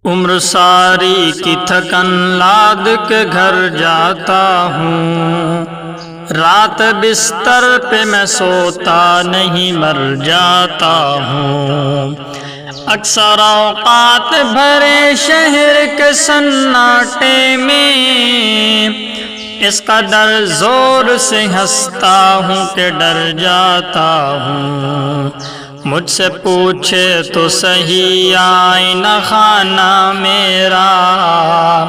عمر ساری کی تھکن لاد کے گھر جاتا ہوں، رات بستر پہ میں سوتا نہیں مر جاتا ہوں۔ اکثر اوقات بھرے شہر کے سناٹے میں اس قدر زور سے ہنستا ہوں کہ ڈر جاتا ہوں۔ مجھ سے پوچھے تو صحیح آئینہ خانہ میرا،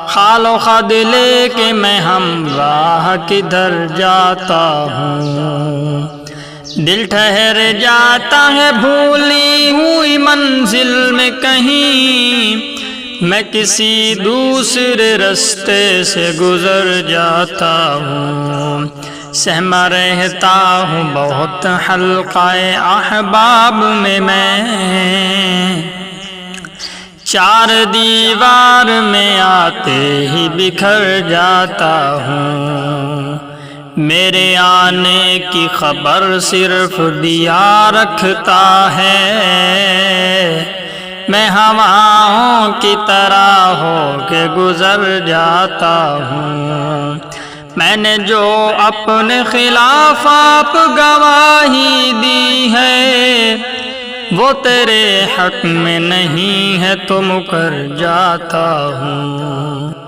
خال و خد لے کے میں ہمراہ کدھر جاتا ہوں۔ دل ٹھہر جاتا ہے بھولی ہوئی منزل میں کہیں، میں کسی دوسرے رستے سے گزر جاتا ہوں۔ سہما رہتا ہوں بہت حلقہ احباب میں چار دیوار میں آتے ہی بکھر جاتا ہوں۔ میرے آنے کی خبر صرف دیا رکھتا ہے، میں ہواؤں کی طرح ہو کے گزر جاتا ہوں۔ میں نے جو اپنے خلاف آپ گواہی دی ہے، وہ تیرے حق میں نہیں ہے تو مکر جاتا ہوں۔